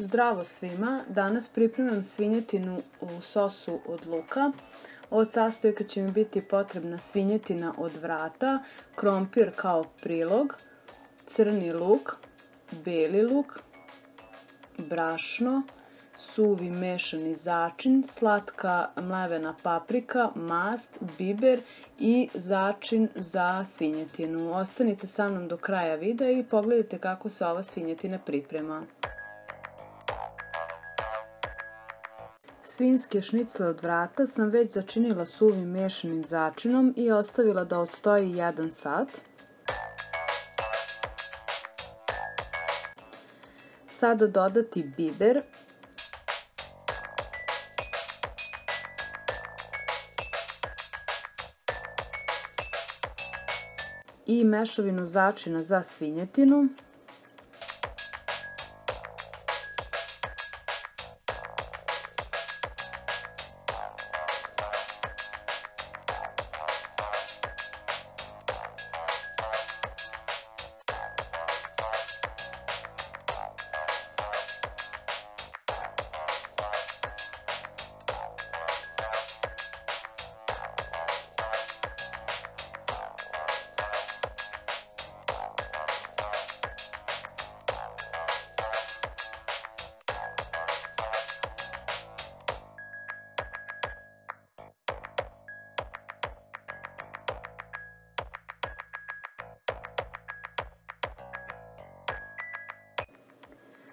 Zdravo svima! Danas pripremam svinjetinu u sosu od luka. Od sastojaka će mi biti potrebna svinjetina od vrata, krompir kao prilog, crni luk, beli luk, brašno, suvi mešani začin, slatka mlevena paprika, mast, biber i začin za svinjetinu. Ostanite sa mnom do kraja videa i pogledajte kako se ova svinjetina priprema. Svinjske šnicle od vrata sam već začinila suvim mešanim začinom i ostavila da odstoji 1 sat. Sada dodati biber, i mešavinu začina za svinjetinu,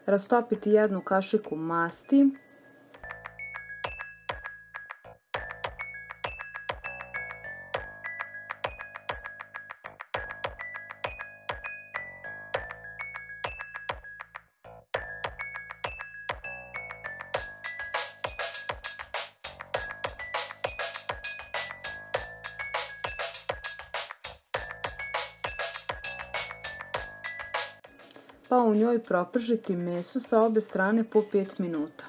rastopiti 1 kašiku masti, pa u njoj propržiti meso sa obe strane po 5 minuta.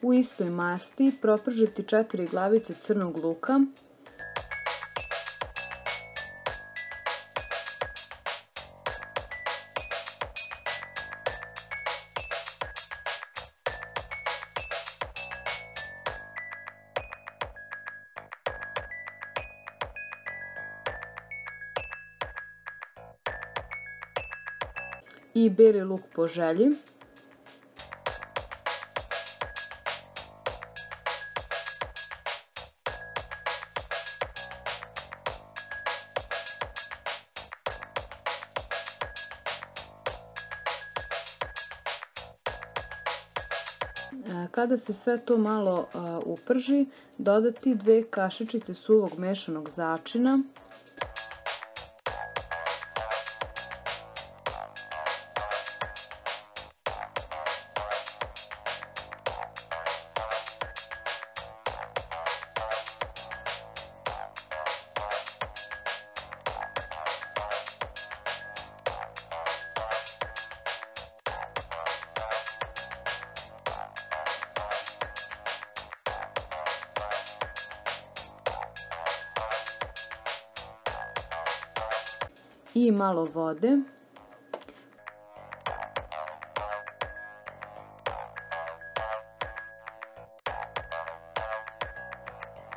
U istoj masti propržiti 4 glavice crnog luka, i beli luk po želji. Kada se sve to malo uprži, dodati 2 kašičice suvog mešanog začina, i malo vode.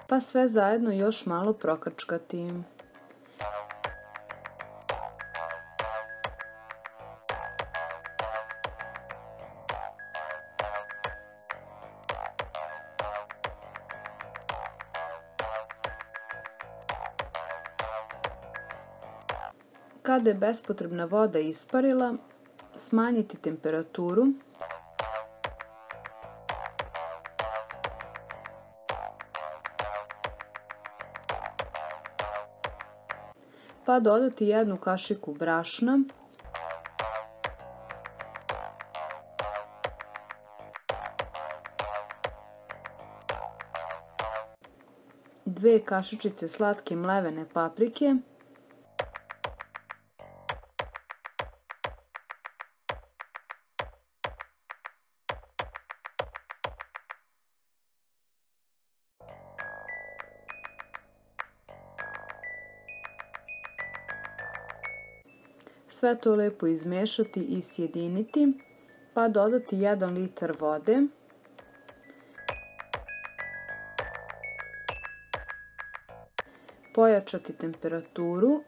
Pa sve zajedno još malo prokrčkati. Kada je bespotrebna voda isparila, smanjiti temperaturu. Pa dodati 1 kašiku brašna, dve kašičice slatke mlevene paprike, sve to lepo izmešati i sjediniti, pa dodati 1 litar vode, pojačati temperaturu,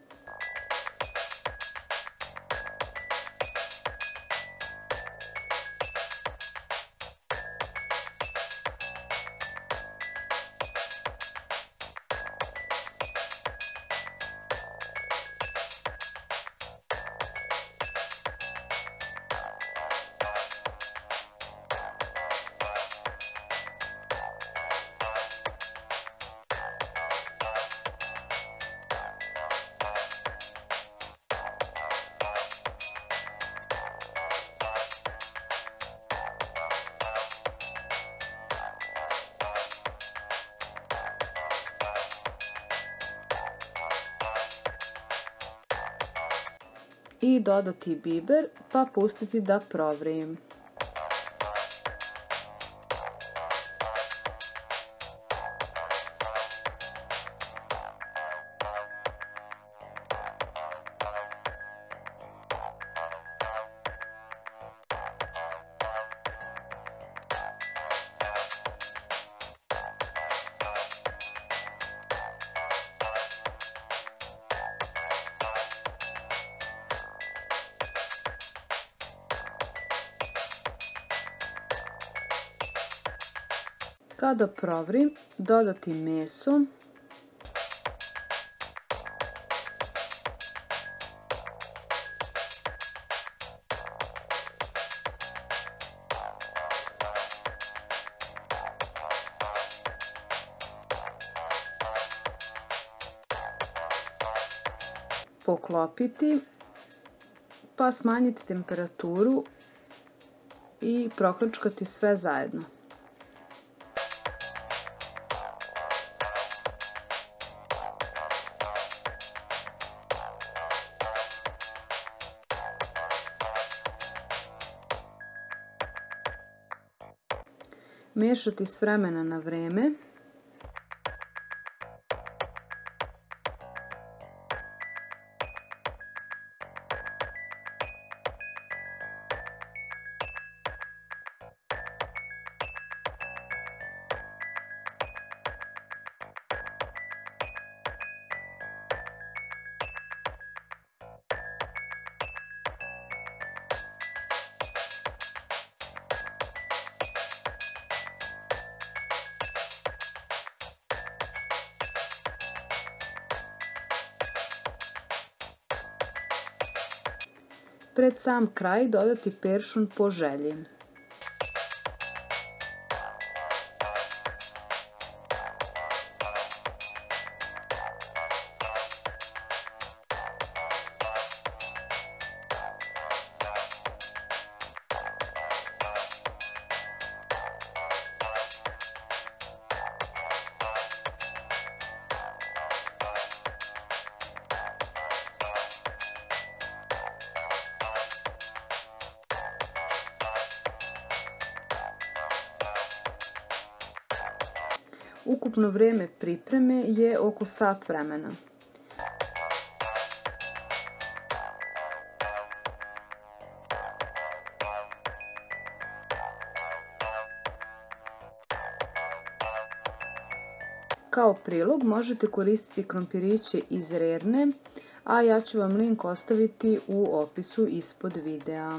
i dodati biber, pa pustiti da provri. Kada provri, dodati meso, poklopiti, pa smanjiti temperaturu i prokrčkati sve zajedno. Mešati s vremena na vreme. Pred sam kraj dodati peršun po želji. Ukupno vrijeme pripreme je oko sat vremena. Kao prilog možete koristiti krompiriće iz rerne, a ja ću vam link ostaviti u opisu ispod videa.